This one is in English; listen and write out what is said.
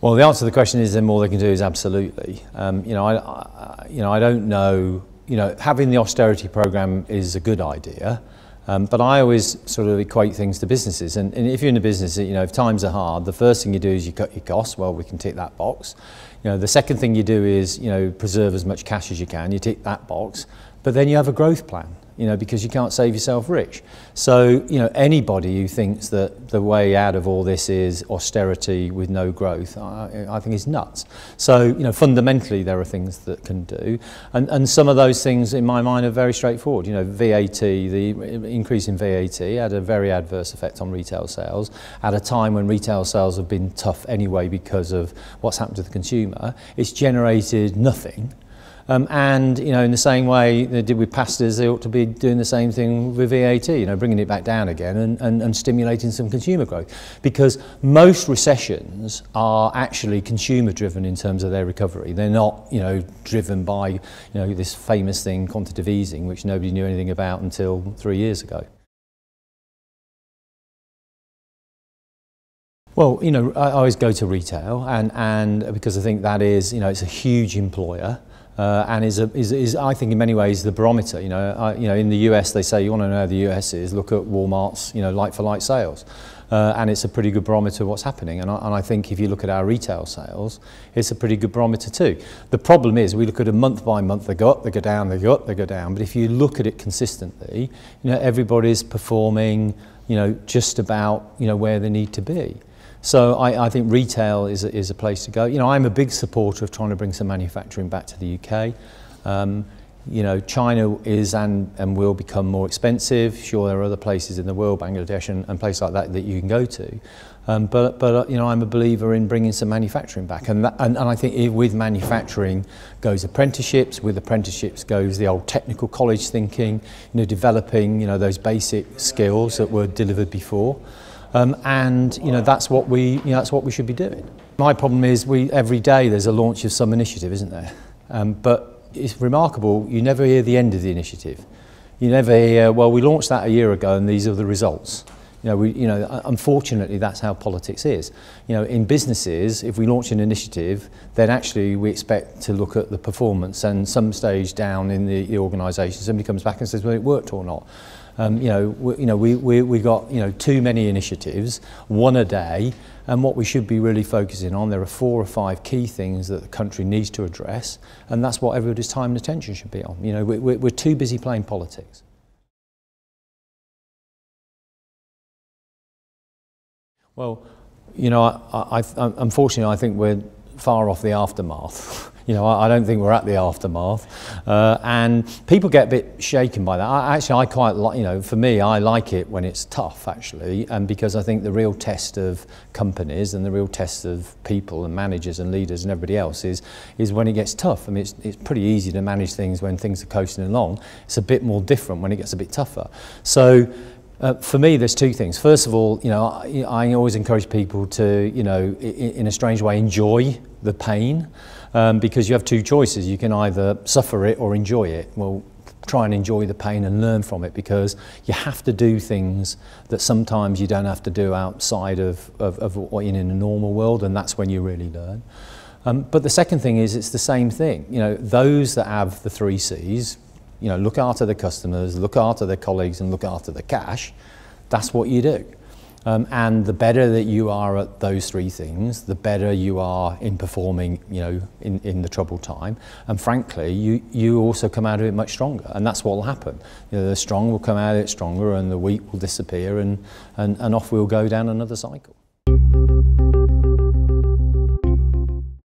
Well, the answer to the question is then all they can do is absolutely. I don't know. Having the austerity program is a good idea, but I always sort of equate things to businesses. And if you're in a business, if times are hard, the first thing you do is you cut your costs. Well, we can tick that box. The second thing you do is preserve as much cash as you can. You tick that box, but then you have a growth plan. Because you can't save yourself rich. So, anybody who thinks that the way out of all this is austerity with no growth, I think is nuts. So, fundamentally there are things that can do. And some of those things in my mind are very straightforward. VAT, the increase in VAT had a very adverse effect on retail sales at a time when retail sales have been tough anyway because of what's happened to the consumer. It's generated nothing. And in the same way they did with pastas, they ought to be doing the same thing with VAT, bringing it back down again and stimulating some consumer growth. Because most recessions are actually consumer driven in terms of their recovery. They're not, driven by, this famous thing, quantitative easing, which nobody knew anything about until 3 years ago. Well, I always go to retail, and because I think that is, it's a huge employer. And is I think in many ways the barometer. In the US they say you want to know how the US is, look at Walmart's like-for-like sales, and it's a pretty good barometer of what's happening. And I think if you look at our retail sales, it's a pretty good barometer too. The problem is we look at it month by month. They go up, they go down, they go up, they go down. But if you look at it consistently, everybody's performing, just about where they need to be. So I think retail is a place to go. I'm a big supporter of trying to bring some manufacturing back to the UK. China is and will become more expensive. Sure, there are other places in the world, Bangladesh and places like that you can go to. But I'm a believer in bringing some manufacturing back. And I think with manufacturing goes apprenticeships. With apprenticeships goes the old technical college thinking, developing those basic skills that were delivered before. That's what we should be doing. My problem is every day there's a launch of some initiative, isn't there? But it's remarkable, you never hear the end of the initiative. You never hear, well, we launched that a year ago and these are the results. Unfortunately that's how politics is. In businesses, if we launch an initiative, then actually we expect to look at the performance, and some stage down in the organisation somebody comes back and says, well, it worked or not. We got too many initiatives, one a day, and what we should be really focusing on, there are 4 or 5 key things that the country needs to address, and that's what everybody's time and attention should be on. We're too busy playing politics. Well, unfortunately I think we're far off the aftermath. I don't think we're at the aftermath, and people get a bit shaken by that. I quite like, for me, I like it when it's tough, actually, and because I think the real test of companies and the real test of people and managers and leaders and everybody else is when it gets tough. I mean, it's pretty easy to manage things when things are coasting along. It's a bit more different when it gets a bit tougher. So. For me, there's 2 things. First of all, I always encourage people to, in a strange way, enjoy the pain, because you have 2 choices. You can either suffer it or enjoy it. Well, try and enjoy the pain and learn from it, because you have to do things that sometimes you don't have to do outside of in a normal world, and that's when you really learn. But the second thing is it's the same thing. Those that have the 3 C's, look after the customers, look after their colleagues, and look after the cash. That's what you do. And the better that you are at those 3 things, the better you are in performing, in the troubled time. And frankly, you also come out of it much stronger. And that's what will happen. The strong will come out of it stronger, and the weak will disappear, and off we'll go down another cycle.